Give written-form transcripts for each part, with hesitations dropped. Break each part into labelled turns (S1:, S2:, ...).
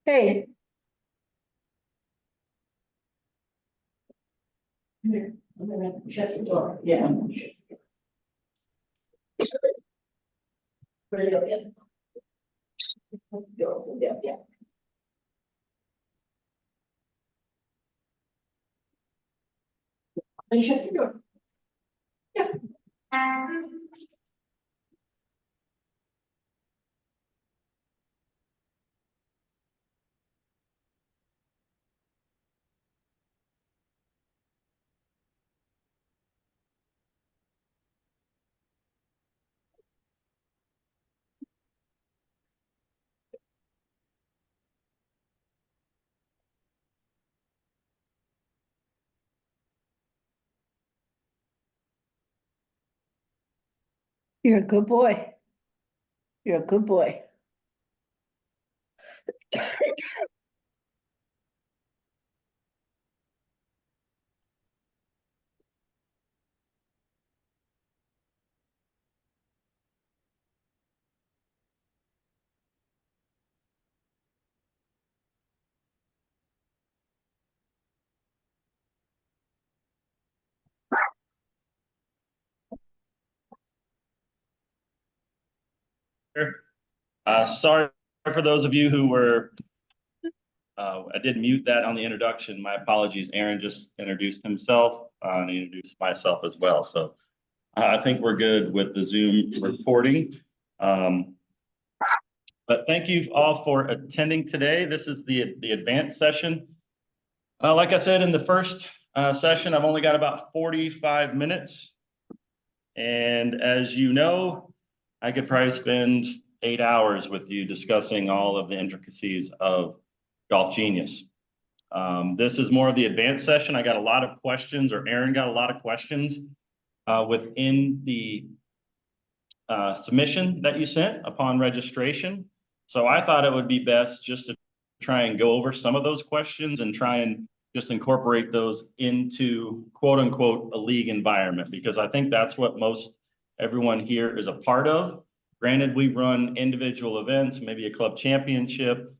S1: Hey. I'm gonna shut the door. Yeah. Brilliant. Yeah, yeah. I shut the door. Yeah. You're a good boy. You're a good boy.
S2: Sorry for those of you who were, I did mute that on the introduction. My apologies. Aaron just introduced himself and he introduced myself as well. So I think we're good with the Zoom recording. But thank you all for attending today. This is the advanced session. Like I said, in the first session, I've only got about 45 minutes. And as you know, I could probably spend 8 hours with you discussing all of the intricacies of Golf Genius. This is more of the advanced session. I got a lot of questions, or Aaron got a lot of questions within the submission that you sent upon registration. So I thought it would be best just to try and go over some of those questions and try and just incorporate those into quote unquote a league environment, because I think that's what most everyone here is a part of. Granted, we run individual events, maybe a club championship,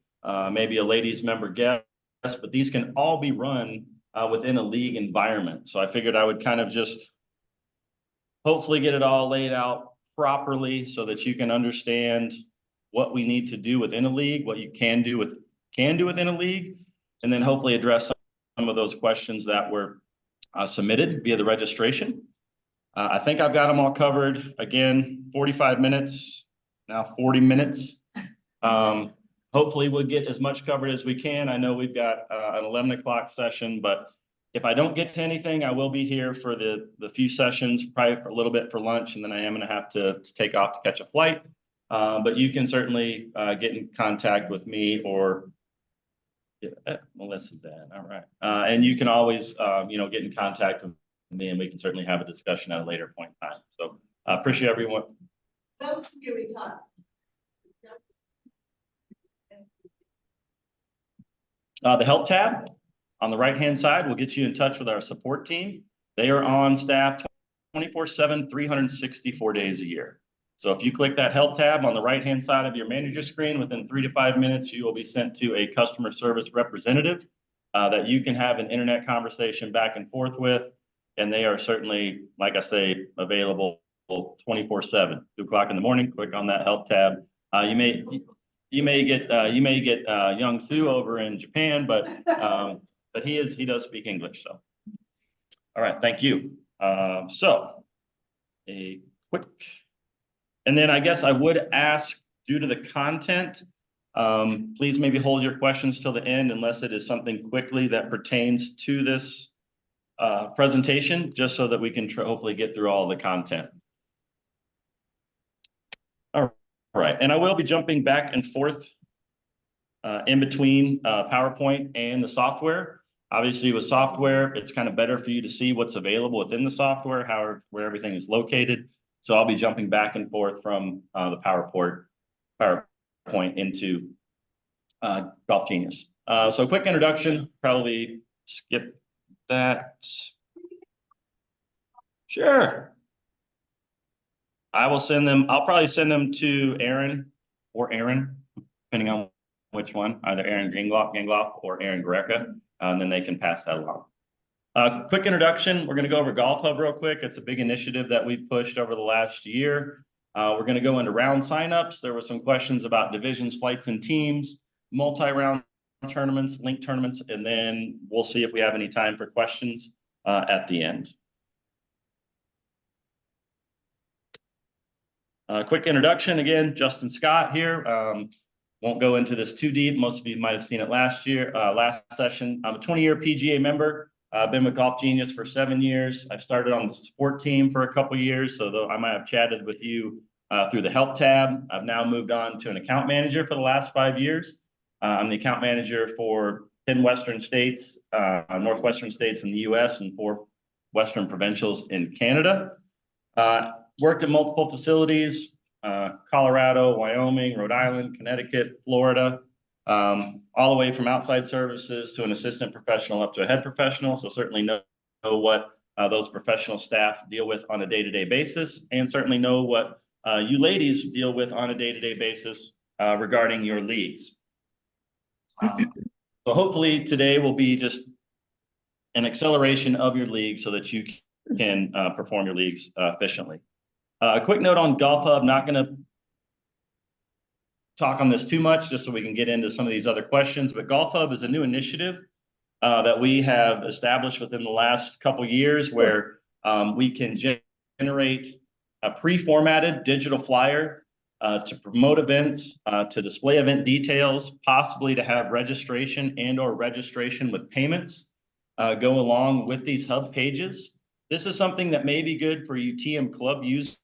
S2: maybe a ladies member guest, but these can all be run within a league environment. So I figured I would kind of just hopefully get it all laid out properly so that you can understand what we need to do within a league, what you can do within a league, and then hopefully address some of those questions that were submitted via the registration. I think I've got them all covered. Again, 45 minutes, now 40 minutes. Hopefully we'll get as much covered as we can. I know we've got an 11 o'clock session, but if I don't get to anything, I will be here for the few sessions, probably for a little bit for lunch, and then I am going to have to take off to catch a flight. But you can certainly get in contact with me or Melissa's at. All right. And you can always, get in contact with me and we can certainly have a discussion at a later point in time. So I appreciate everyone. The help tab on the right-hand side will get you in touch with our support team. They are on staff 24/7, 364 days a year. So if you click that help tab on the right-hand side of your manager screen, within 3 to 5 minutes, you will be sent to a customer service representative that you can have an internet conversation back and forth with. And they are certainly, like I say, available 24/7. 2 o'clock in the morning, click on that help tab. You may get young Sue over in Japan, but he does speak English. So, all right, thank you. So a quick, and then I guess I would ask, due to the content, please maybe hold your questions till the end, unless it is something quickly that pertains to this presentation, just so that we can hopefully get through all the content. All right, and I will be jumping back and forth in between PowerPoint and the software. Obviously with software, it's kind of better for you to see what's available within the software, where everything is located. So I'll be jumping back and forth from the PowerPoint into Golf Genius. So a quick introduction, probably skip that. Sure. I'll probably send them to Aaron, depending on which one, either Aaron Gangloff or Aaron Greca, and then they can pass that along. Quick introduction. We're going to go over Golf Hub real quick. It's a big initiative that we've pushed over the last year. We're going to go into round signups. There were some questions about divisions, flights, and teams, multi-round tournaments, link tournaments, and then we'll see if we have any time for questions at the end. Quick introduction again, Justin Scott here. Won't go into this too deep. Most of you might have seen it last session. I'm a 20-year PGA member. I've been with Golf Genius for 7 years. I've started on the support team for a couple years, so though I might have chatted with you through the help tab. I've now moved on to an account manager for the last 5 years. I'm the account manager for 10 Western states, Northwestern states in the US, and 4 Western provincials in Canada. Worked at multiple facilities, Colorado, Wyoming, Rhode Island, Connecticut, Florida, all the way from outside services to an assistant professional up to a head professional. So certainly know what those professional staff deal with on a day-to-day basis, and certainly know what you ladies deal with on a day-to-day basis regarding your leagues. So hopefully today will be just an acceleration of your league so that you can perform your leagues efficiently. A quick note on Golf Hub, not going to talk on this too much just so we can get into some of these other questions, but Golf Hub is a new initiative that we have established within the last couple years where we can generate a pre-formatted digital flyer to promote events, to display event details, possibly to have registration and or registration with payments go along with these hub pages. This is something that may be good for you TM Club users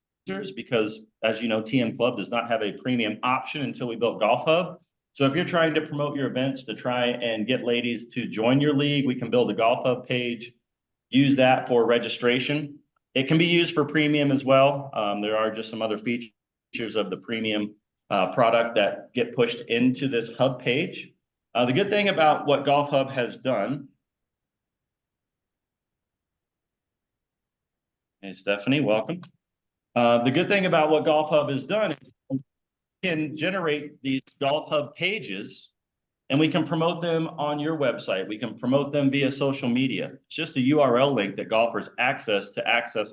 S2: because, as you know, TM Club does not have a premium option until we built Golf Hub. So if you're trying to promote your events to try and get ladies to join your league, we can build a Golf Hub page, use that for registration. It can be used for premium as well. There are just some other features of the premium product that get pushed into this hub page. The good thing about what Golf Hub has done. Hey, Stephanie, welcome. The good thing about what Golf Hub has done is we can generate these Golf Hub pages and we can promote them on your website. We can promote them via social media. It's just a URL link that golfers access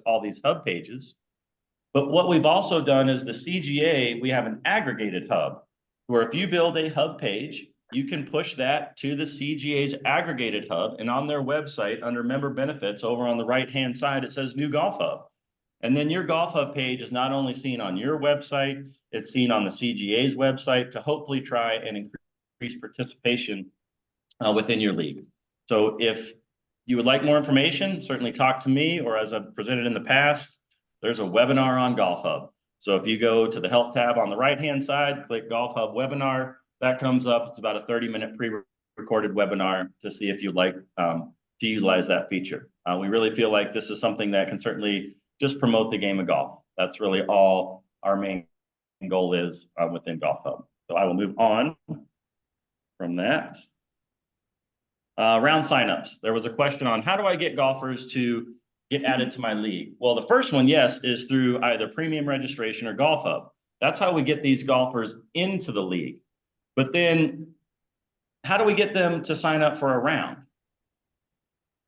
S2: all these hub pages. But what we've also done is the CGA, we have an aggregated hub where if you build a hub page, you can push that to the CGA's aggregated hub, and on their website under member benefits over on the right-hand side, it says new Golf Hub. And then your Golf Hub page is not only seen on your website, it's seen on the CGA's website to hopefully try and increase participation within your league. So if you would like more information, certainly talk to me, or as I've presented in the past, there's a webinar on Golf Hub. So if you go to the help tab on the right-hand side, click Golf Hub webinar, that comes up. It's about a 30-minute pre-recorded webinar to see if you'd like to utilize that feature. We really feel like this is something that can certainly just promote the game of golf. That's really all our main goal is within Golf Hub. So I will move on from that. Round signups. There was a question on how do I get golfers to get added to my league? Well, the first one, yes, is through either premium registration or Golf Hub. That's how we get these golfers into the league. But then how do we get them to sign up for a round?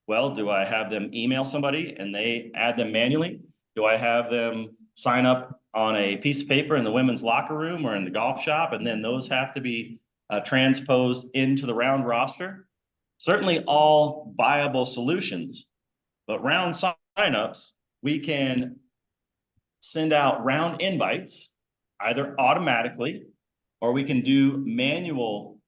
S2: Well, do I have them email somebody and they add them manually? Do I have them sign up on a piece of paper in the women's locker room or in the golf shop, and then those have to be transposed into the round roster? Certainly all viable solutions, but round signups, we can send out round invites either automatically or we can do manual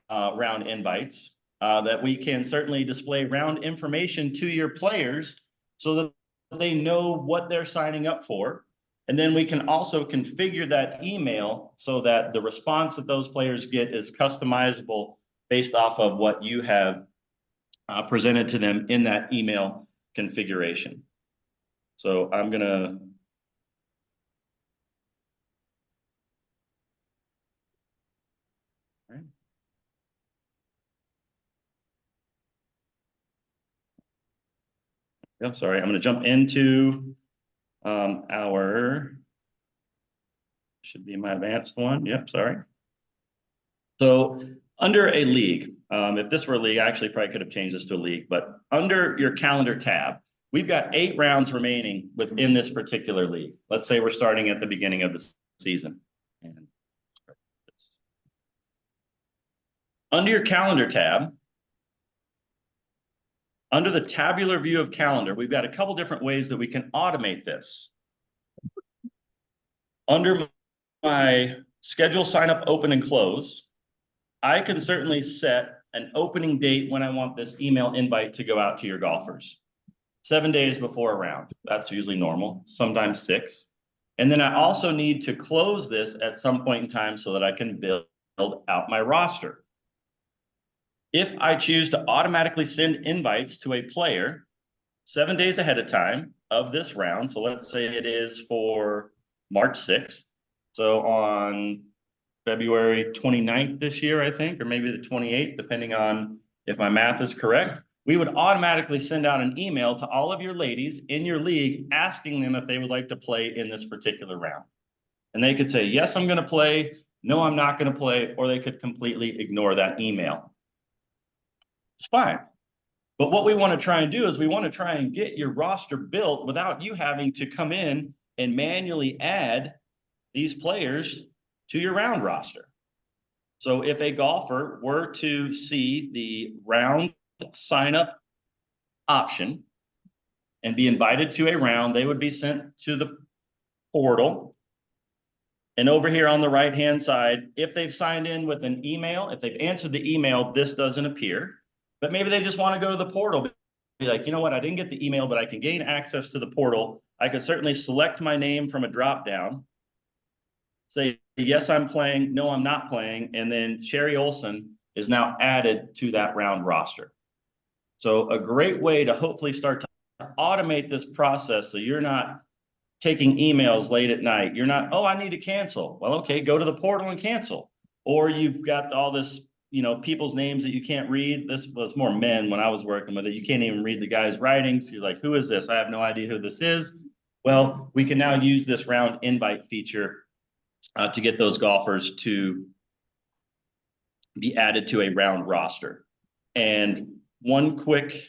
S2: round invites that we can certainly display round information to your players so that they know what they're signing up for. And then we can also configure that email so that the response that those players get is customizable based off of what you have presented to them in that email configuration. So I'm gonna I'm sorry, I'm going to jump into should be my advanced one. Yep, sorry. So under a league, if this were a league, I actually probably could have changed this to a league, but under your calendar tab, we've got 8 rounds remaining within this particular league. Let's say we're starting at the beginning of the season. And under your calendar tab, under the tabular view of calendar, we've got a couple different ways that we can automate this. Under my schedule, sign up, open, and close, I can certainly set an opening date when I want this email invite to go out to your golfers. 7 days before a round. That's usually normal, sometimes 6. And then I also need to close this at some point in time so that I can build out my roster. If I choose to automatically send invites to a player 7 days ahead of time of this round, so let's say it is for March 6th. So on February 29th this year, I think, or maybe the 28th, depending on if my math is correct, we would automatically send out an email to all of your ladies in your league asking them if they would like to play in this particular round. And they could say, yes, I'm going to play. No, I'm not going to play. Or they could completely ignore that email. It's fine. But what we want to try and do is we want to try and get your roster built without you having to come in and manually add these players to your round roster. So if a golfer were to see the round sign up option and be invited to a round, they would be sent to the portal. And over here on the right hand side, if they've signed in with an email, if they've answered the email, this doesn't appear. But maybe they just want to go to the portal, be like, you know what, I didn't get the email, but I can gain access to the portal. I could certainly select my name from a drop down, say, yes, I'm playing, no, I'm not playing, and then Cherry Olson is now added to that round roster. So a great way to hopefully start to automate this process so you're not taking emails late at night. You're not, oh, I need to cancel. Well, okay, go to the portal and cancel. Or you've got all this, people's names that you can't read. This was more men when I was working with it. You can't even read the guy's writings. You're like, who is this? I have no idea who this is. Well, we can now use this round invite feature to get those golfers to be added to a round roster. And one quick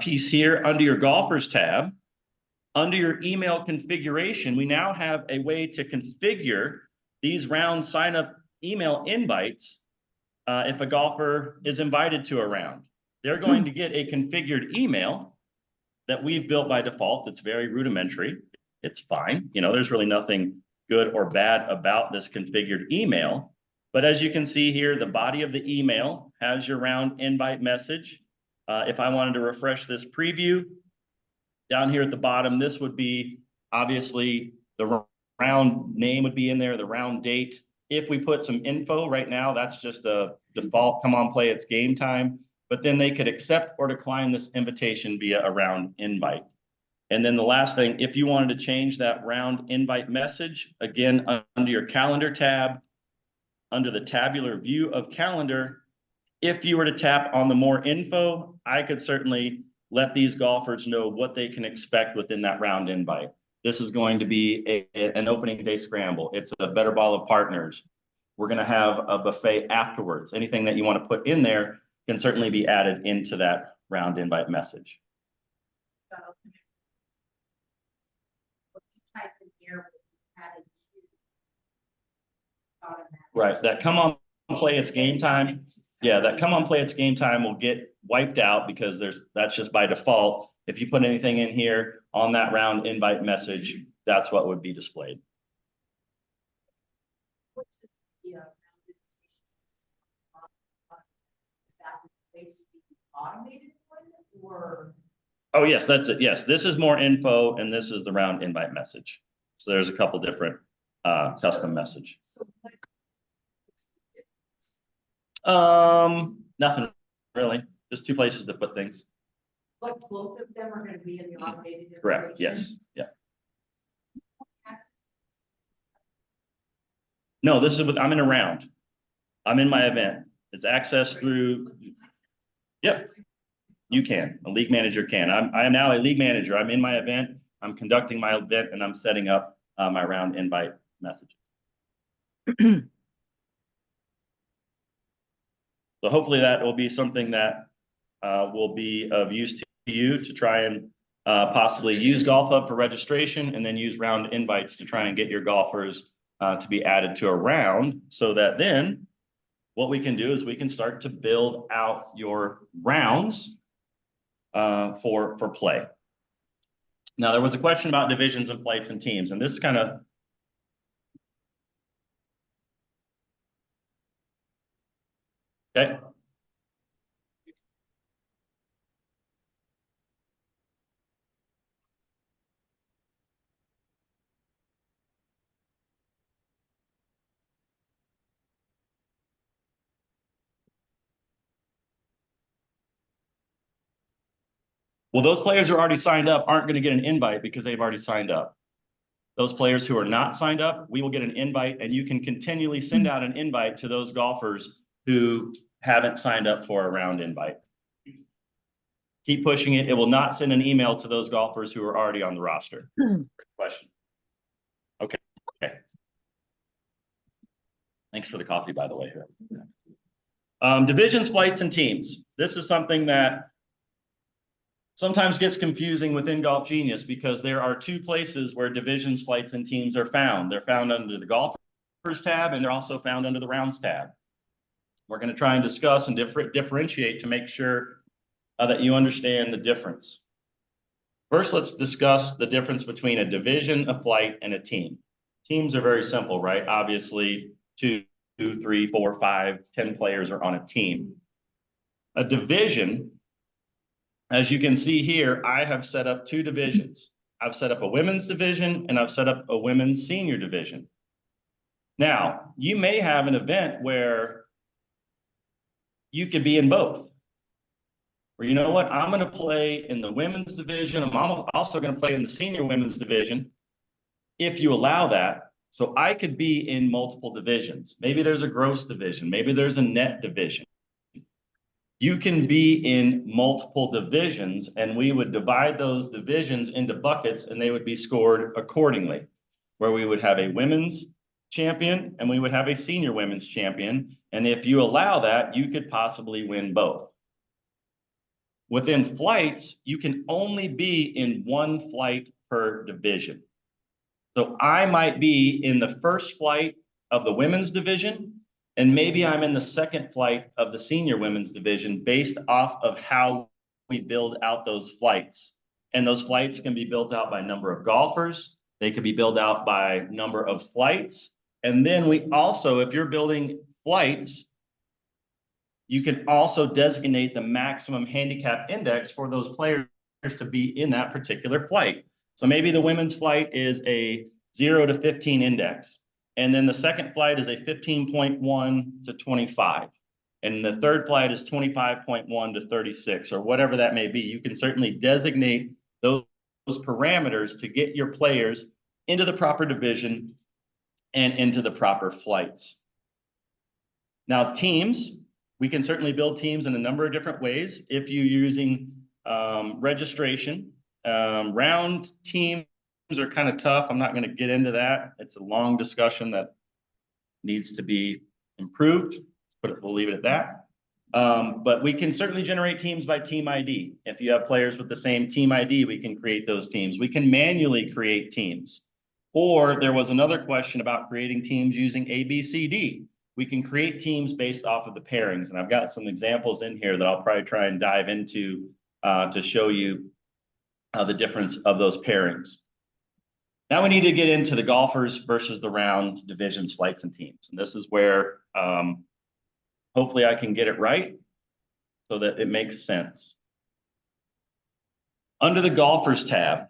S2: piece here under your golfers tab, under your email configuration, we now have a way to configure these round sign up email invites. If a golfer is invited to a round, they're going to get a configured email that we've built by default. It's very rudimentary. It's fine. There's really nothing good or bad about this configured email. But as you can see here, the body of the email has your round invite message. If I wanted to refresh this preview, down here at the bottom, this would be obviously the round name would be in there, the round date. If we put some info right now, that's just a default, come on, play, it's game time. But then they could accept or decline this invitation via a round invite. And then the last thing, if you wanted to change that round invite message, again, under your calendar tab, under the tabular view of calendar, if you were to tap on the more info, I could certainly let these golfers know what they can expect within that round invite. This is going to be an opening day scramble. It's a better ball of partners. We're going to have a buffet afterwards. Anything that you want to put in there can certainly be added into that round invite message.
S3: So what you type in here will be added to automatic.
S2: Right, that come on play, it's game time. Yeah, that come on play, it's game time will get wiped out because that's just by default. If you put anything in here on that round invite message, that's what would be displayed.
S3: What's this, round invitation? Is that basically automated one or?
S2: Oh, yes, that's it. Yes, this is more info and this is the round invite message. So there's a couple different custom message.
S3: So what's the difference?
S2: Nothing really, just 2 places to put things.
S3: But both of them are going to be in the automated.
S2: Correct, yes, yeah. No, this is I'm in a round. I'm in my event. It's accessed through, yep, you can, a league manager can. I am now a league manager. I'm in my event, I'm conducting my event, and I'm setting up my round invite message. So hopefully that will be something that will be of use to you to try and possibly use Golf Hub for registration and then use round invites to try and get your golfers to be added to a round, so that then what we can do is we can start to build out your rounds for play. Now, there was a question about divisions and flights and teams, and this is kind of okay. Well, those players who are already signed up aren't going to get an invite because they've already signed up. Those players who are not signed up, we will get an invite, and you can continually send out an invite to those golfers who haven't signed up for a round invite. Keep pushing it. It will not send an email to those golfers who are already on the roster. Great question. Okay. Okay. Thanks for the coffee, by the way. Here. Divisions, flights, and teams. This is something that sometimes gets confusing within Golf Genius because there are two places where divisions, flights, and teams are found. They're found under the golfers tab, and they're also found under the rounds tab. We're going to try and discuss and differentiate to make sure that you understand the difference. First, let's discuss the difference between a division, a flight, and a team. Teams are very simple, right? Obviously, 2, 3, 4, 5, 10 players are on a team. A division, as you can see here, I have set up 2 divisions. I've set up a women's division and I've set up a women's senior division. Now, you may have an event where you could be in both. Or you know what, I'm going to play in the women's division. I'm also going to play in the senior women's division, if you allow that. So I could be in multiple divisions. Maybe there's a gross division. Maybe there's a net division. You can be in multiple divisions, and we would divide those divisions into buckets, and they would be scored accordingly, where we would have a women's champion and we would have a senior women's champion. And if you allow that, you could possibly win both. Within flights, you can only be in one flight per division. So I might be in the first flight of the women's division, and maybe I'm in the second flight of the senior women's division based off of how we build out those flights. And those flights can be built out by number of golfers. They could be built out by number of flights. And then we also, if you're building flights, you can also designate the maximum handicap index for those players to be in that particular flight. So maybe the women's flight is a 0 to 15 index. And then the second flight is a 15.1 to 25. And the third flight is 25.1 to 36, or whatever that may be. You can certainly designate those parameters to get your players into the proper division and into the proper flights. Now, teams, we can certainly build teams in a number of different ways. If you're using registration, round teams are kind of tough. I'm not going to get into that. It's a long discussion that needs to be improved, but we'll leave it at that. But we can certainly generate teams by team ID. If you have players with the same team ID, we can create those teams. We can manually create teams. Or there was another question about creating teams using ABCD. We can create teams based off of the pairings. And I've got some examples in here that I'll probably try and dive into to show you the difference of those pairings. Now we need to get into the golfers versus the round divisions, flights, and teams. And this is where hopefully I can get it right so that it makes sense. Under the golfers tab,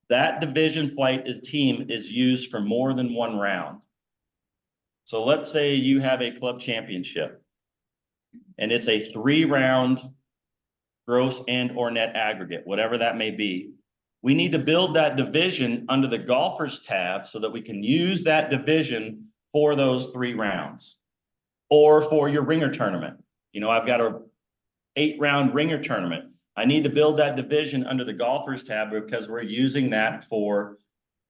S2: that division, flight, team is used for more than one round. So let's say you have a club championship and it's a 3-round gross and or net aggregate, whatever that may be. We need to build that division under the golfers tab so that we can use that division for those 3 rounds. Or for your ringer tournament. You know, I've got a 8-round ringer tournament. I need to build that division under the golfers tab because we're using that for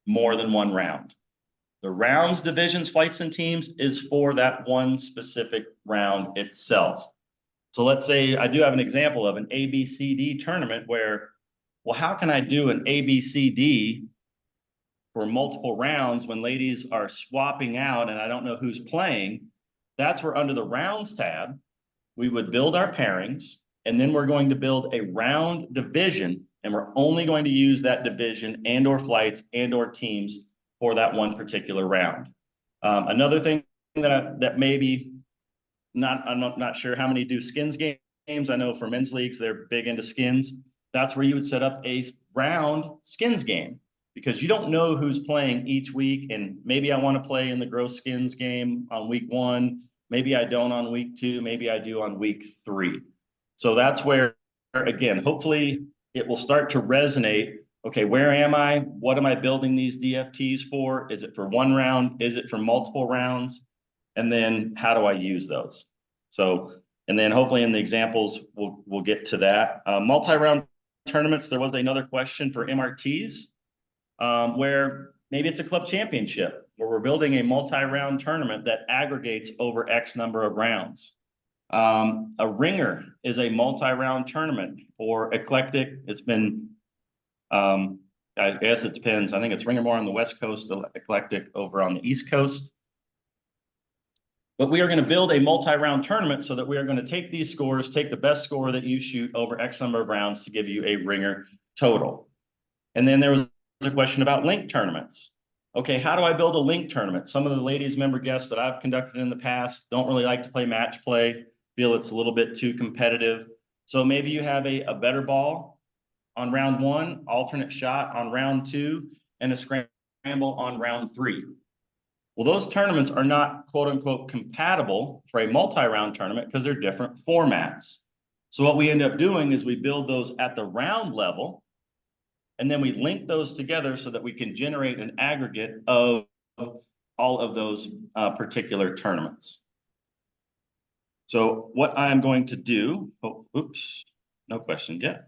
S2: more than one round. The rounds, divisions, flights, and teams is for that one specific round itself. So let's say I do have an example of an ABCD tournament where, well, how can I do an ABCD for multiple rounds when ladies are swapping out and I don't know who's playing? That's where under the rounds tab, we would build our pairings, and then we're going to build a round division, and we're only going to use that division and or flights and or teams for that one particular round. Another thing that maybe I'm not sure how many do skins games. I know for men's leagues, they're big into skins. That's where you would set up a round skins game because you don't know who's playing each week. And maybe I want to play in the gross skins game on week 1. Maybe I don't on week 2. Maybe I do on week 3. So that's where, again, hopefully it will start to resonate. Okay, where am I? What am I building these DFTs for? Is it for one round? Is it for multiple rounds? And then how do I use those? So, and then hopefully in the examples, we'll get to that. Multi-round tournaments, there was another question for MRTs, where maybe it's a club championship, where we're building a multi-round tournament that aggregates over X number of rounds. A ringer is a multi-round tournament or eclectic. It's been, I guess it depends. I think it's ringer more on the West Coast, eclectic over on the East Coast. But we are going to build a multi-round tournament so that we are going to take these scores, take the best score that you shoot over X number of rounds to give you a ringer total. And then there was a question about link tournaments. Okay, how do I build a link tournament? Some of the ladies member guests that I've conducted in the past don't really like to play match play, feel it's a little bit too competitive. So maybe you have a better ball on round 1, alternate shot on round 2, and a scramble on round 3. Well, those tournaments are not quote unquote compatible for a multi-round tournament because they're different formats. So what we end up doing is we build those at the round level, and then we link those together so that we can generate an aggregate of all of those particular tournaments. So what I'm going to do, oops, no question yet.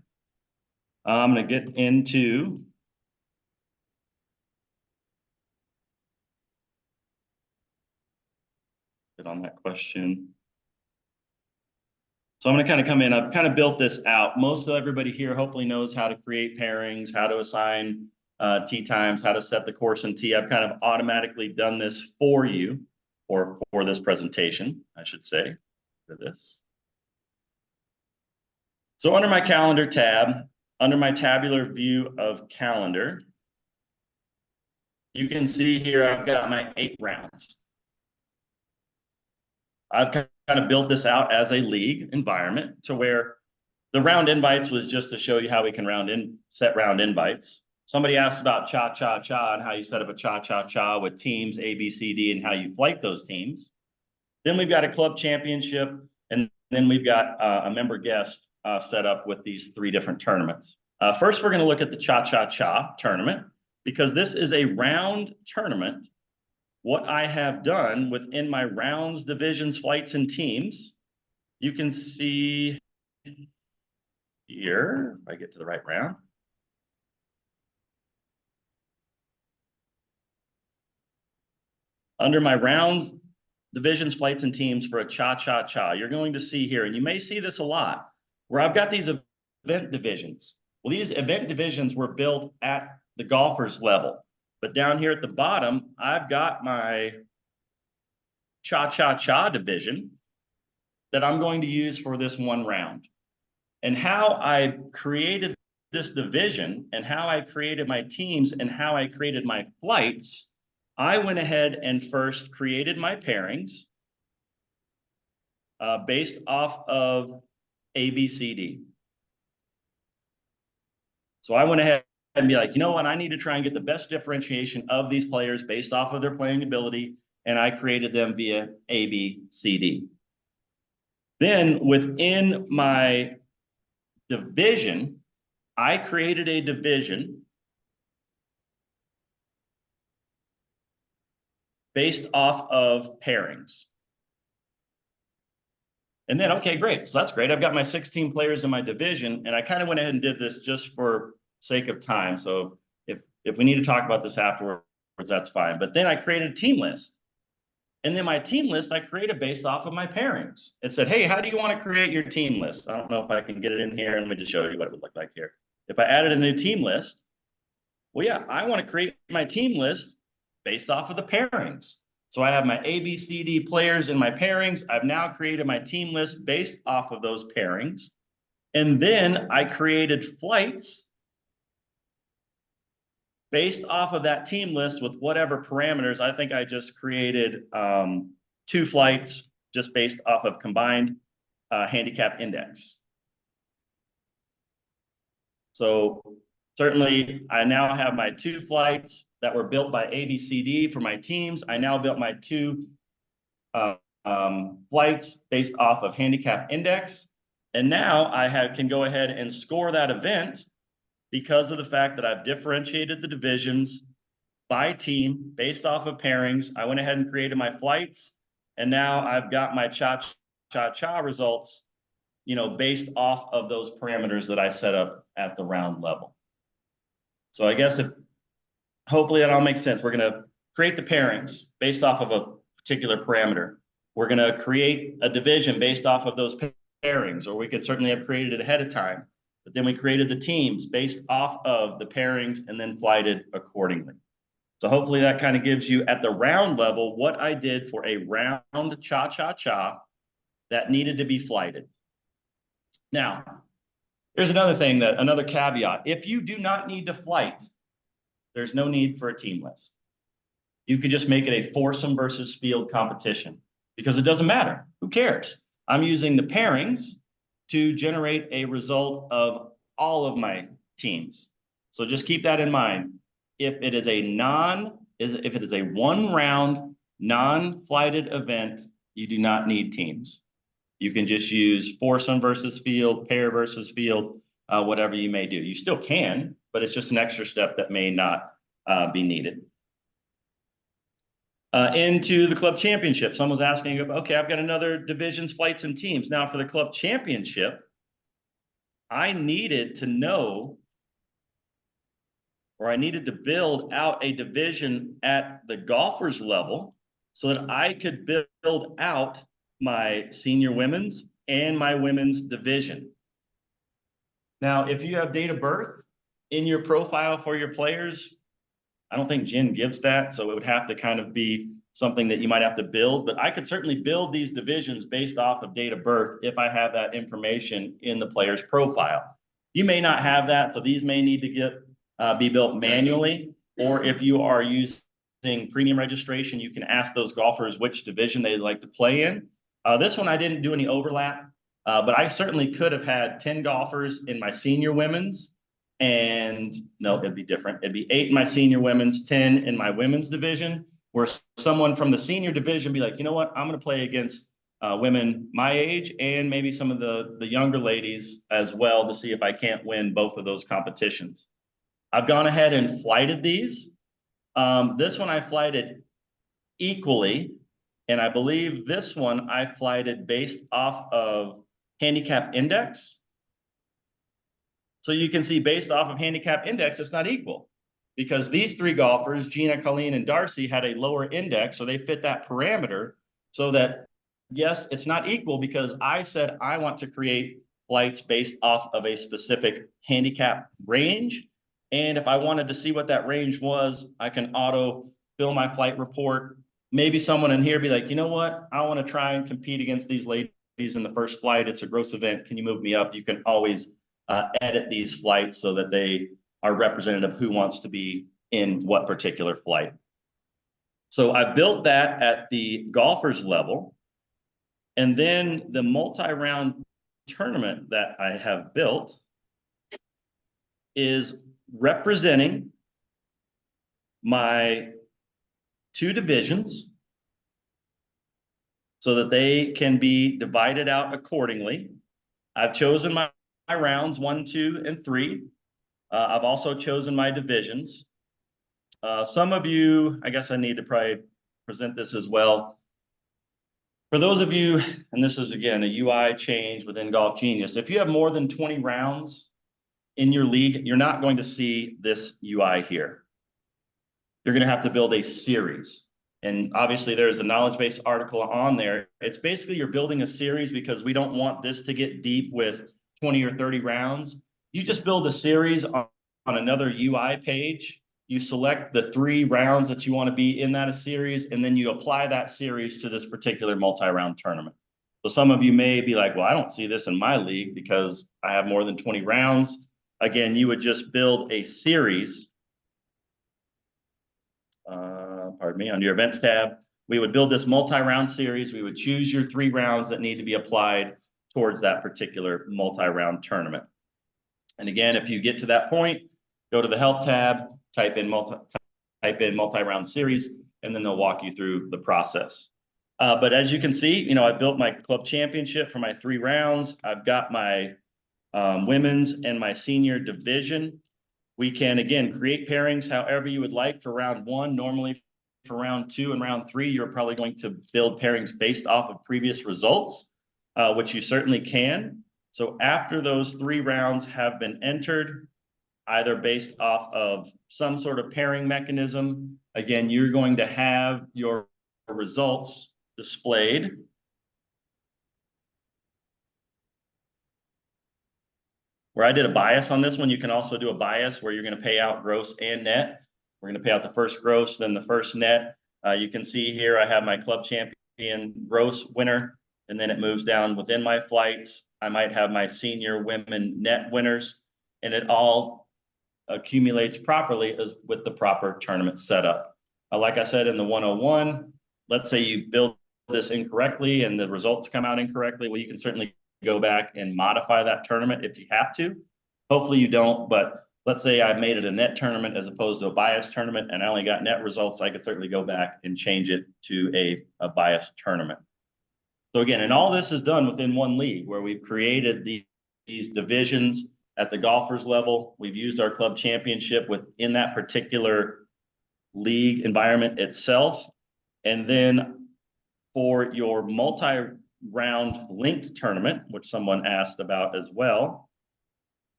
S2: I'm going to get into on that question. So I'm going to kind of come in. I've kind of built this out. Most of everybody here hopefully knows how to create pairings, how to assign tee times, how to set the course and tee. I've kind of automatically done this for you, or for this presentation, I should say, for this. So under my calendar tab, under my tabular view of calendar, you can see here I've got my 8 rounds. I've kind of built this out as a league environment to where the round invites was just to show you how we can set round invites. Somebody asked about cha-cha-cha and how you set up a cha-cha-cha with teams A, B, C, D, and how you flight those teams. Then we've got a club championship, and then we've got a member guest set up with these 3 different tournaments. First, we're going to look at the cha-cha-cha tournament because this is a round tournament. What I have done within my rounds, divisions, flights, and teams, you can see here, if I get to the right round. Under my rounds, divisions, flights, and teams for a cha-cha-cha, you're going to see here, and you may see this a lot, where I've got these event divisions. Well, these event divisions were built at the golfer's level. But down here at the bottom, I've got my cha-cha-cha division that I'm going to use for this one round. And how I created this division and how I created my teams and how I created my flights, I went ahead and first created my pairings based off of ABCD. So I went ahead and be like, you know what, I need to try and get the best differentiation of these players based off of their playing ability, and I created them via ABCD. Then within my division, I created a division based off of pairings. And then, okay, great. So that's great. I've got my 16 players in my division, and I kind of went ahead and did this just for sake of time. So if we need to talk about this afterwards, that's fine. But then I created a team list. And then my team list, I created based off of my pairings. It said, hey, how do you want to create your team list? I don't know if I can get it in here. Let me just show you what it would look like here. If I added a new team list, well, yeah, I want to create my team list based off of the pairings. So I have my A, B, C, D players in my pairings. I've now created my team list based off of those pairings. And then I created flights based off of that team list with whatever parameters. I think I just created 2 flights just based off of combined handicap index. So certainly I now have my 2 flights that were built by ABCD for my teams. I now built my 2 flights based off of handicap index. And now I can go ahead and score that event because of the fact that I've differentiated the divisions by team based off of pairings. I went ahead and created my flights, and now I've got my cha-cha-cha results, you know, based off of those parameters that I set up at the round level. So I guess hopefully that all makes sense. We're going to create the pairings based off of a particular parameter. We're going to create a division based off of those pairings, or we could certainly have created it ahead of time. But then we created the teams based off of the pairings and then flighted accordingly. So hopefully that kind of gives you at the round level what I did for a round cha-cha-cha that needed to be flighted. Now, there's another thing, another caveat. If you do not need to flight, there's no need for a team list. You could just make it a foursome versus field competition because it doesn't matter. Who cares? I'm using the pairings to generate a result of all of my teams. So just keep that in mind. If it is a 1 round non-flighted event, you do not need teams. You can just use foursome versus field, pair versus field, whatever you may do. You still can, but it's just an extra step that may not be needed. Into the club championship. Someone's asking, okay, I've got another divisions, flights, and teams. Now for the club championship, I needed to know, or I needed to build out a division at the golfers level so that I could build out my senior women's and my women's division. Now, if you have date of birth in your profile for your players, I don't think Jen gives that, so it would have to kind of be something that you might have to build, but I could certainly build these divisions based off of date of birth if I have that information in the player's profile. You may not have that, so these may need to be built manually, or if you are using premium registration, you can ask those golfers which division they'd like to play in. This one, I didn't do any overlap, but I certainly could have had 10 golfers in my senior women's, and no, it'd be different. It'd be 8 in my senior women's, 10 in my women's division, where someone from the senior division be like, you know what, I'm going to play against women my age and maybe some of the younger ladies as well to see if I can't win both of those competitions. I've gone ahead and flighted these. This one I flighted equally, and I believe this one I flighted based off of handicap index. So you can see based off of handicap index, it's not equal because these 3 golfers, Gina, Colleen, and Darcy, had a lower index, so they fit that parameter so that, yes, it's not equal because I said I want to create flights based off of a specific handicap range. And if I wanted to see what that range was, I can auto fill my flight report. Maybe someone in here be like, you know what, I want to try and compete against these ladies in the first flight. It's a gross event. Can you move me up? You can always edit these flights so that they are representative of who wants to be in what particular flight. So I built that at the golfers level. And then the multi-round tournament that I have built is representing my 2 divisions so that they can be divided out accordingly. I've chosen my rounds 1, 2, and 3. I've also chosen my divisions. Some of you, I guess I need to probably present this as well. For those of you, and this is again a UI change within Golf Genius, if you have more than 20 rounds in your league, you're not going to see this UI here. you're going to have to build a series. And obviously there's a knowledge base article on there. It's basically you're building a series because we don't want this to get deep with 20 or 30 rounds. You just build a series on another UI page. You select the 3 rounds that you want to be in that series, and then you apply that series to this particular multi-round tournament. So some of you may be like, well, I don't see this in my league because I have more than 20 rounds. Again, you would just build a series. Pardon me, on your events tab, we would build this multi-round series. We would choose your 3 rounds that need to be applied towards that particular multi-round tournament. And again, if you get to that point, go to the help tab, type in multi-round series, and then they'll walk you through the process. But as you can see, I built my club championship for my 3 rounds. I've got my women's and my senior division. We can, again, create pairings however you would like for round 1. Normally for round 2 and round 3, you're probably going to build pairings based off of previous results, which you certainly can. So after those 3 rounds have been entered, either based off of some sort of pairing mechanism, again, you're going to have your results displayed. Where I did a bias on this one, you can also do a bias where you're going to pay out gross and net. We're going to pay out the first gross, then the first net. You can see here I have my club champion gross winner, and then it moves down within my flights. I might have my senior women net winners, and it all accumulates properly as with the proper tournament setup. Like I said in the 101, let's say you build this incorrectly and the results come out incorrectly. Well, you can certainly go back and modify that tournament if you have to. Hopefully you don't, but let's say I made it a net tournament as opposed to a bias tournament and I only got net results. I could certainly go back and change it to a bias tournament. So again, and all this is done within one league where we've created these divisions at the golfers level. We've used our club championship within that particular league environment itself. And then for your multi-round linked tournament, which someone asked about as well,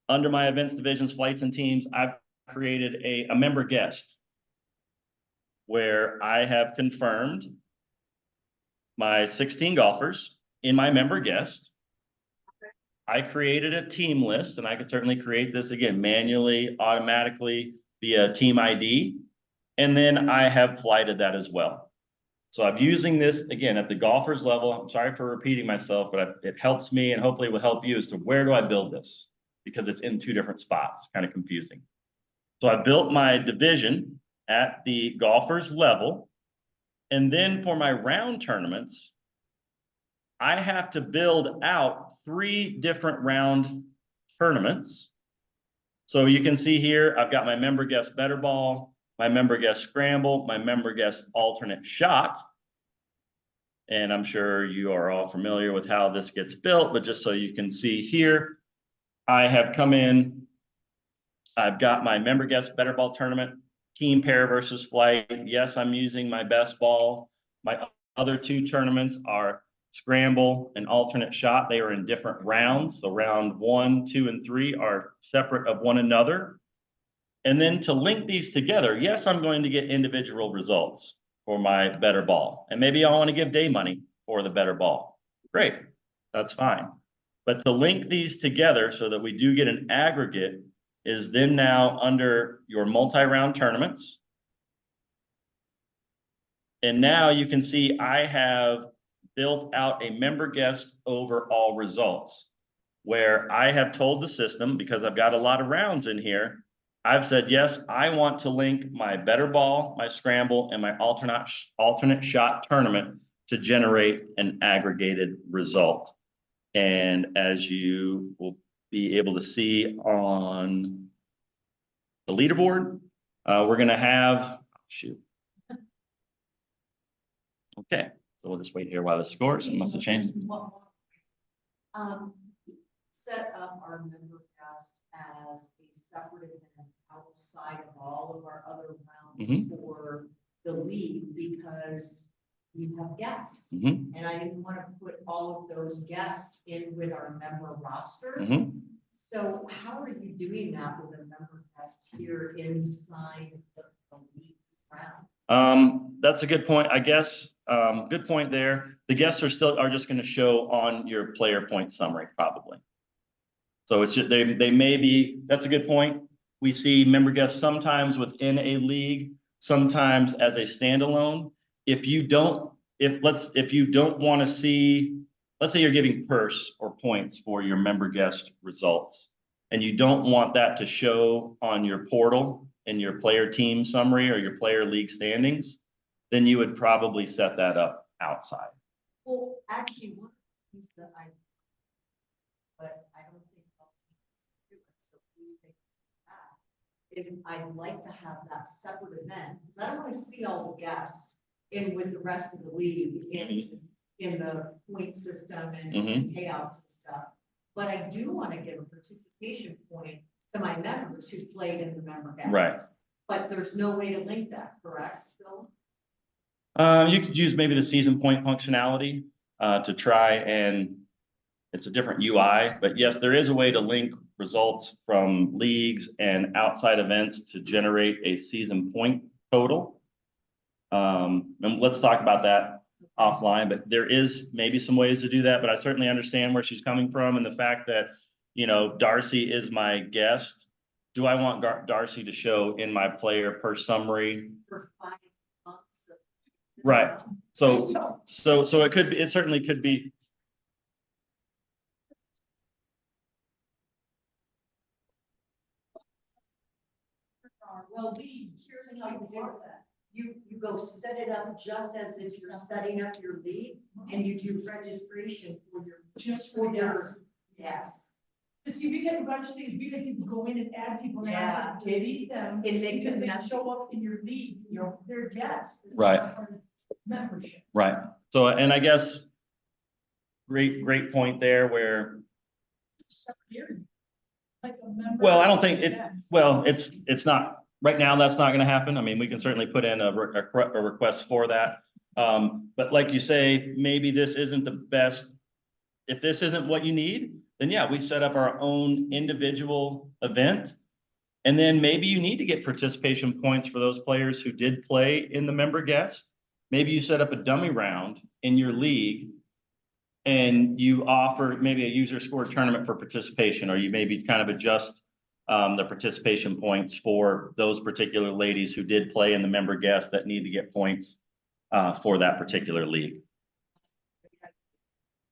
S2: under my events, divisions, flights, and teams, I've created a member guest where I have confirmed my 16 golfers in my member guest. I created a team list, and I could certainly create this again manually, automatically via team ID. And then I have flighted that as well. So I'm using this again at the golfers level. I'm sorry for repeating myself, but it helps me and hopefully it will help you as to where do I build this? Because it's in 2 different spots, kind of confusing. So I built my division at the golfers level. And then for my round tournaments, I have to build out 3 different round tournaments. So you can see here, I've got my member guest better ball, my member guest scramble, my member guest alternate shot. And I'm sure you are all familiar with how this gets built, but just so you can see here, I have come in, I've got my member guest better ball tournament, team pair versus flight. Yes, I'm using my best ball. My other 2 tournaments are scramble and alternate shot. They are in different rounds. So round 1, 2, and 3 are separate of one another. And then to link these together, yes, I'm going to get individual results for my better ball. And maybe I want to give day money for the better ball. Great, that's fine. But to link these together so that we do get an aggregate is then now under your multi-round tournaments. And now you can see I have built out a member guest overall results where I have told the system, because I've got a lot of rounds in here, I've said, yes, I want to link my better ball, my scramble, and my alternate shot tournament to generate an aggregated result. And as you will be able to see on the leaderboard, we're going to have, okay, so we'll just wait here while the scores, it must have changed.
S3: Set up our member guest as a separate event outside of all of our other rounds for the league because we have guests. And I didn't want to put all of those guests in with our member roster. So how are you doing that with a member guest here inside the league round.
S2: That's a good point. I guess, good point there. The guests are just going to show on your player point summary, probably. So it's just, they may be, that's a good point. We see member guests sometimes within a league, sometimes as a standalone. If you don't want to see, let's say you're giving purse or points for your member guest results, and you don't want that to show on your portal in your player team summary or your player league standings, then you would probably set that up outside.
S3: Well, actually, one of the things that but I don't think I'll do it, so please take this back, is I'd like to have that separate event, because I don't want to see all the guests in with the rest of the league in the point system and payouts and stuff. But I do want to give a participation point to my members who played in the member guest.
S2: Right.
S3: But there's no way to link that, correct, still?
S2: You could use maybe the season point functionality to try and, it's a different UI, but yes, there is a way to link results from leagues and outside events to generate a season point total. And let's talk about that offline, but there is maybe some ways to do that, but I certainly understand where she's coming from and the fact that, you know, Darcy is my guest. Do I want Darcy to show in my player per summary?
S3: For 5 months of the season.
S2: Right. So it could be, it certainly could be.
S3: Well, here's how you do that. You go set it up just as if you're setting up your league, and you do registration for your,
S1: Just for your,
S3: yes.
S1: to see, we get a bunch of things, we let people go in and add people, and
S3: Yeah.
S1: delete them.
S3: It makes
S1: because
S3: it
S1: they
S3: messy.
S1: show up in your league, you know, they're guests.
S2: Right.
S1: Membership.
S2: Right. So, and I guess great point there where,
S1: Like a member.
S2: well, I don't think it,
S1: Yes.
S2: well, it's not, right now, that's not gonna happen. I mean, we can certainly put in a request for that. But like you say, maybe this isn't the best. If this isn't what you need, then yeah, we set up our own individual event. And then maybe you need to get participation points for those players who did play in the member guest. Maybe you set up a dummy round in your league and you offer maybe a user score tournament for participation, or you maybe kind of adjust the participation points for those particular ladies who did play in the member guest that need to get points for that particular league.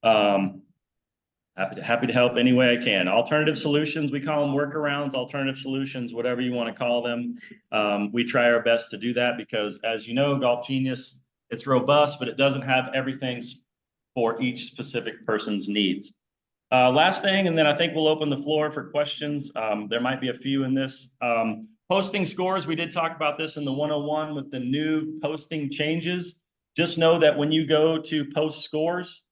S2: Happy to help any way I can. Alternative solutions, we call them workarounds, alternative solutions, whatever you want to call them. We try our best to do that because, as you know, Golf Genius, it's robust, but it doesn't have everything for each specific person's needs. Last thing, and then I think we'll open the floor for questions. There might be a few in this. Posting scores, we did talk about this in the 101 with the new posting changes. Just know that when you go to post scores,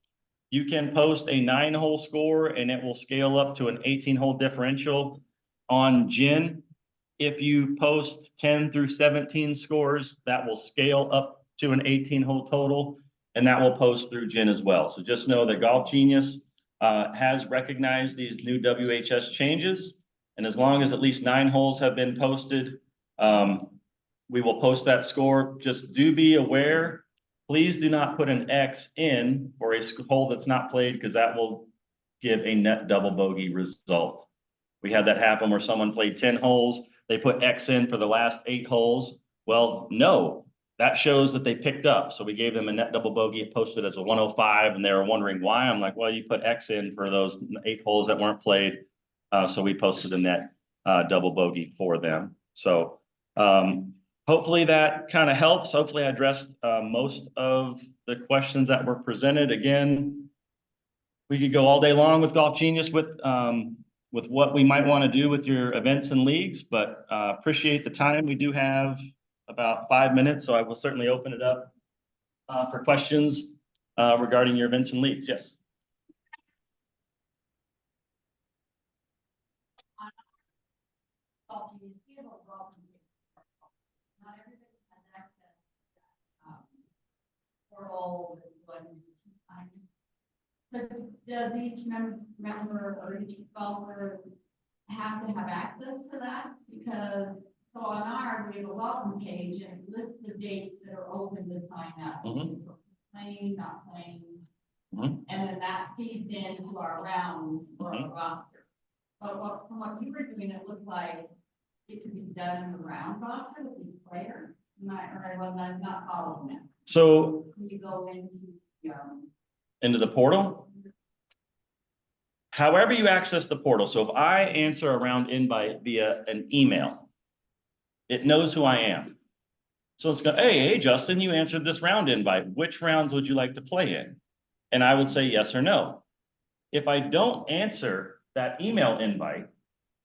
S2: you can post a 9-hole score and it will scale up to an 18-hole differential on GIN. If you post 10 through 17 scores, that will scale up to an 18-hole total, and that will post through GIN as well. So just know that Golf Genius has recognized these new WHS changes. And as long as at least 9 holes have been posted, we will post that score. Just do be aware, please do not put an X in for a hole that's not played, because that will give a net double bogey result. We had that happen where someone played 10 holes, they put X in for the last 8 holes. Well, no, that shows that they picked up. So we gave them a net double bogey. It posted as a 105, and they were wondering why. I'm like, well, you put X in for those 8 holes that weren't played. So we posted a net double bogey for them. So hopefully that kind of helps. Hopefully I addressed most of the questions that were presented. Again, we could go all day long with Golf Genius with what we might want to do with your events and leagues, but appreciate the time. We do have about 5 minutes, so I will certainly open it up for questions regarding your events and leagues. Yes.
S3: Not everybody has access to portal and
S4: So does each member or each golfer have to have access to that? Because So on ours, we have a welcome page and it lists the dates that are open to sign up.
S2: Mhm.
S4: Playing, not playing.
S2: Mhm.
S4: And then that feeds into our rounds for our
S2: Mhm.
S4: roster. But from what you were doing, it looked like it could be done in the round roster with each player. I'm not following that.
S2: So
S4: Can you go into,
S2: into the portal, however you access the portal. So if I answer a round invite via an email, it knows who I am. So it's going, hey, Justin, you answered this round invite. Which rounds would you like to play in? And I would say yes or no. If I don't answer that email invite,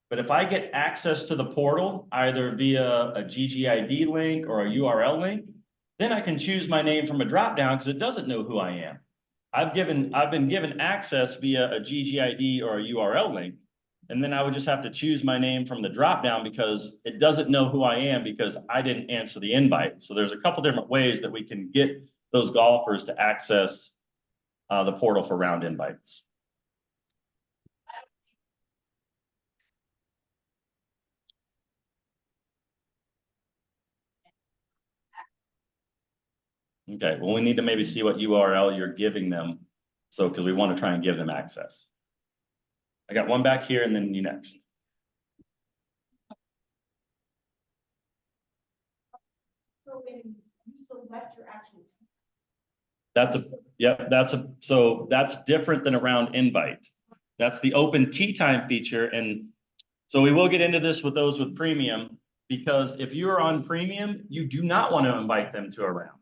S2: but if I get access to the portal, either via a GGID link or a URL link, then I can choose my name from a dropdown because it doesn't know who I am. I've been given access via a GGID or a URL link, and then I would just have to choose my name from the dropdown because it doesn't know who I am because I didn't answer the invite. So there's a couple different ways that we can get those golfers to access the portal for round invites. Okay, well, we need to maybe see what URL you're giving them. So, because we want to try and give them access. I got one back here and then you next.
S1: So when you select your actual.
S2: So that's different than a round invite. That's the open tee time feature. And so we will get into this with those with premium, because if you are on premium, you do not want to invite them to a round.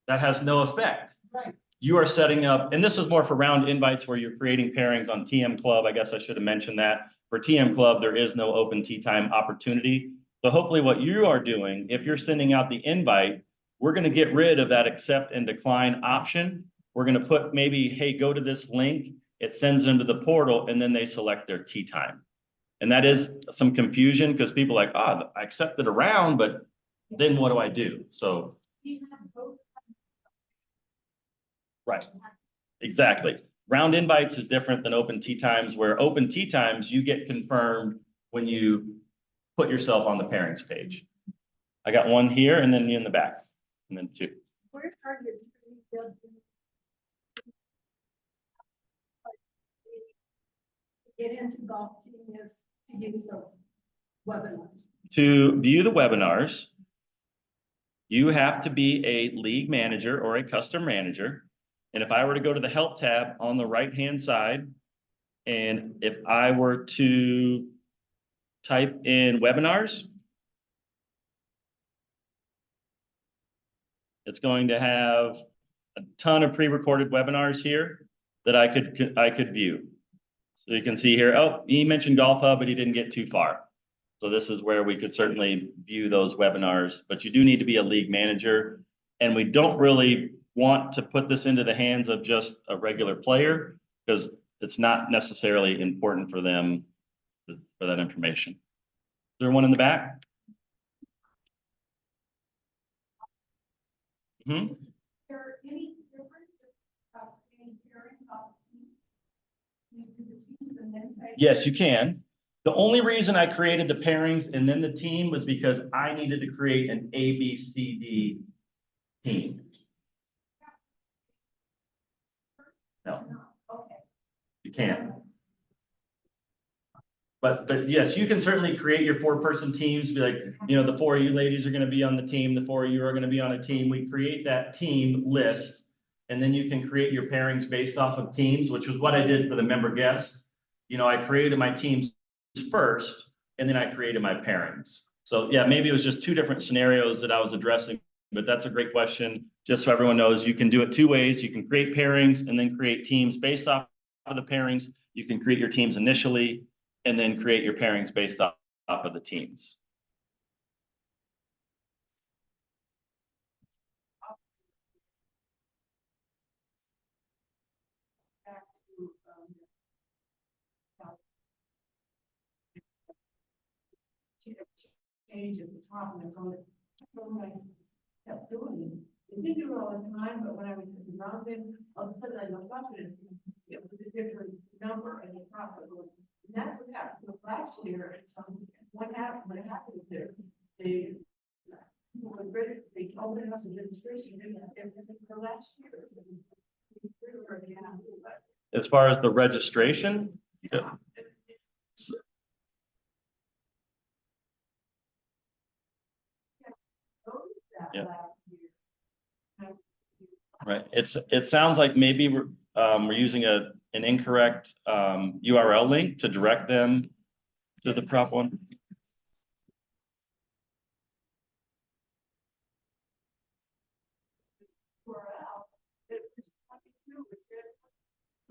S2: That has no effect.
S1: Right.
S2: You are setting up, and this is more for round invites where you're creating pairings on TM Club. I guess I should have mentioned that. For TM Club, there is no open tee time opportunity. So hopefully what you are doing, if you're sending out the invite, we're going to get rid of that accept and decline option. We're going to put maybe, hey, go to this link. It sends them to the portal and then they select their tee time. And that is some confusion because people are like, oh, I accepted a round, but then what do I do? So,
S1: You have both.
S2: right. Exactly. Round invites is different than open tee times, where open tee times you get confirmed when you put yourself on the pairings page. I got one here and then you in the back, and then two.
S1: Where are your get into golf team is to use those webinars?
S2: To view the webinars, you have to be a league manager or a custom manager. And if I were to go to the help tab on the right-hand side, and if I were to type in webinars, it's going to have a ton of pre-recorded webinars here that I could view. So you can see here, oh, he mentioned Golf Hub, but he didn't get too far. So this is where we could certainly view those webinars, but you do need to be a league manager. And we don't really want to put this into the hands of just a regular player because it's not necessarily important for them for that information. Is there one in the back? Mm-hmm.
S1: There any differences about any parents on teams? You do the teams and then say.
S2: Yes, you can. The only reason I created the pairings and then the team was because I needed to create an ABCD team. No,
S1: Okay.
S2: you can't. But yes, you can certainly create your 4-person teams, be like, you know, the 4 of you ladies are going to be on the team, the 4 of you are going to be on a team. We create that team list, and then you can create your pairings based off of teams, which was what I did for the member guest. You know, I created my teams first, and then I created my pairings. So yeah, maybe it was just 2 different scenarios that I was addressing, but that's a great question. Just so everyone knows, you can do it 2 ways. You can create pairings and then create teams based off of the pairings. You can create your teams initially, and then create your pairings based off of the teams.
S1: Back to, change at the top and it's on it. I kept doing it. It did do it all the time, but when I was around it, all of a sudden I looked up and it was a different number and the process was. And that's what happened. So last year, what happened there
S2: As far as the registration, yeah. Yeah. Right, it sounds like maybe we're using an incorrect URL link to direct them to the prop one.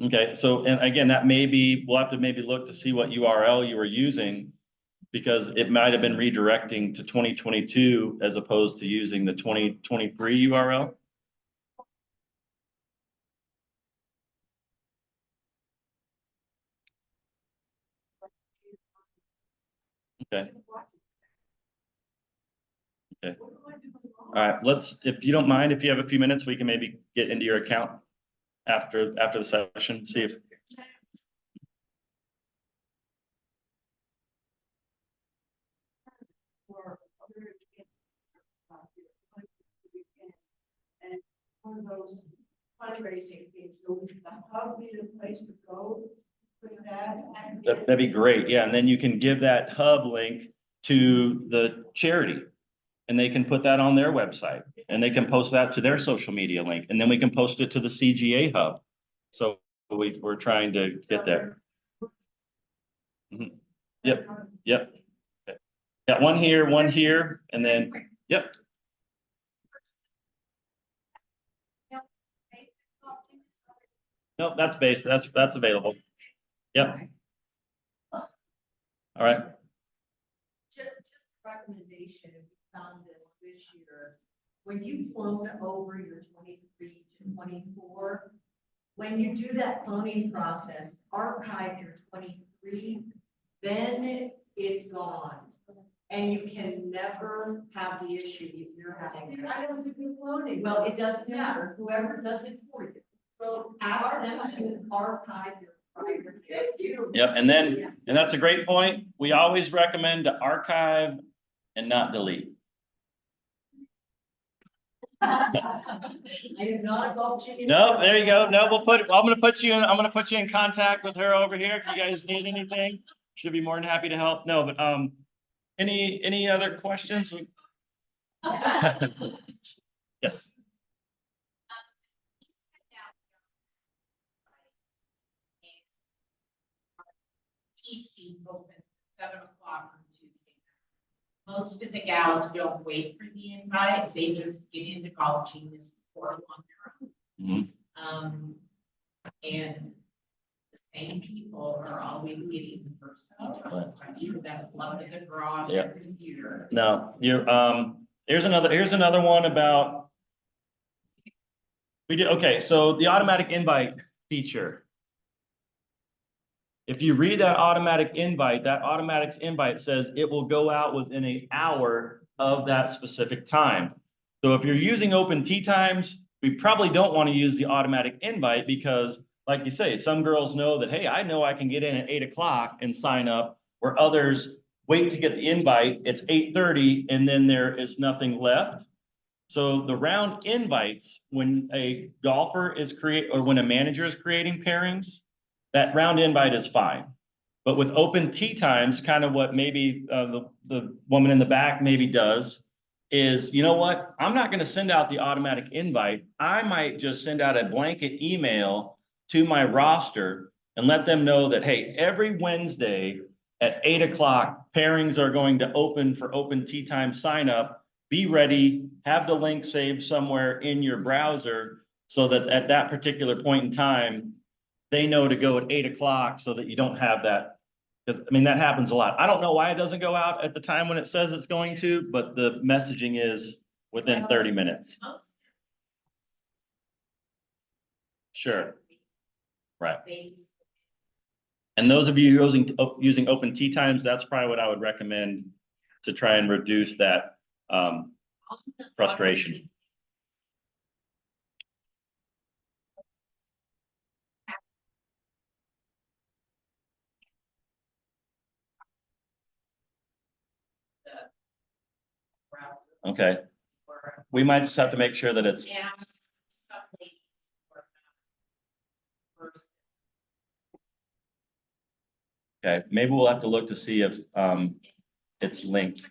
S2: Okay, so, and again, that may be, we'll have to maybe look to see what URL you were using, because it might have been redirecting to 2022 as opposed to using the 2023 URL. Okay. Okay. All right, let's, if you don't mind, if you have a few minutes, we can maybe get into your account after the session, see if.
S1: And one of those fundraising things, so the hub be the place to go for that.
S2: That'd be great, yeah, and then you can give that hub link to the charity. And they can put that on their website, and they can post that to their social media link, and then we can post it to the CGA hub. So we're trying to get there. Mhm. Yep, yep. Okay. Got one here, and then, yep. No, that's base, that's available. Yep. All right.
S3: Just a recommendation, if you found this year, when you clone over your 23 to 24, when you do that cloning process, archive your 23, then it's gone. And you can never have the issue that you're having.
S1: I don't do cloning.
S3: Well, it doesn't matter, whoever does it for you. So ask them to archive your prior.
S1: Thank you.
S2: Yep, and then, and that's a great point. We always recommend to archive and not delete.
S3: I am not a golf chicken.
S2: No, there you go. No, I'm gonna put you in contact with her over here. If you guys need anything, she'll be more than happy to help. No, but any other questions? Yes.
S5: TC open 7 o'clock on Tuesday. Most of the gals don't wait for the invite, they just get into Golf Genius portal on their own.
S2: Mhm.
S5: And the same people are always getting the first email. I'm sure that's luck of the draw on their computer.
S2: No, here's another one about. Okay, so the automatic invite feature. If you read that automatic invite says it will go out within an hour of that specific time. So if you're using open tea times, we probably don't want to use the automatic invite because, like you say, some girls know that, hey, I know I can get in at 8 o'clock and sign up, where others wait to get the invite, it's 8:30, and then there is nothing left. So the round invites, when a golfer is or when a manager is creating pairings, that round invite is fine. But with open tee times, kind of what maybe the woman in the back maybe does is, you know what? I'm not going to send out the automatic invite. I might just send out a blanket email to my roster and let them know that, hey, every Wednesday at 8 o'clock, pairings are going to open for open tee time sign up. Be ready, have the link saved somewhere in your browser so that at that particular point in time, they know to go at 8 o'clock so that you don't have that. Because I mean, that happens a lot. I don't know why it doesn't go out at the time when it says it's going to, but the messaging is within 30 minutes. Sure. Right. And those of you using open tea times, that's probably what I would recommend to try and reduce that frustration. Okay. We might just have to make sure that it's.
S5: And something
S2: Okay, maybe we'll have to look to see if it's linked.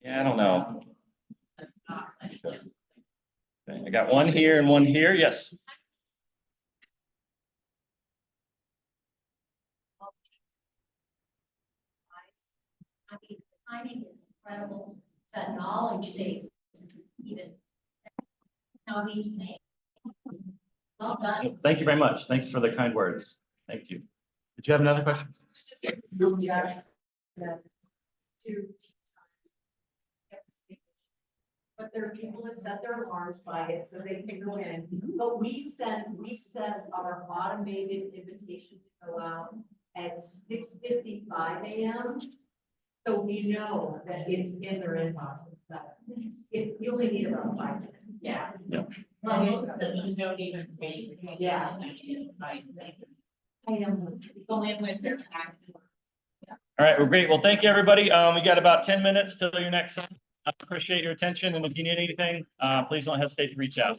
S2: Yeah, I don't know.
S5: That's not like-
S2: Okay, I got one here and one here. Yes.
S4: I mean, the timing is incredible, the knowledge base is even. Well done.
S2: Thank you very much. Thanks for the kind words. Thank you. Did you have another question?
S3: Just that two times. But there are people that set their alarms by it, so they can go in, but we set our automated invitation to go out at 6:55 a.m. So we know that it's in their inbox, if you only need about 5 minutes.
S5: Yeah.
S2: Yeah.
S5: Well, you don't even wait.
S3: Yeah.
S5: I
S3: am.
S5: go in with their active.
S2: All right, well, great. Well, thank you, everybody. We got about 10 minutes till your next. I appreciate your attention, and if you need anything, please don't hesitate to reach out.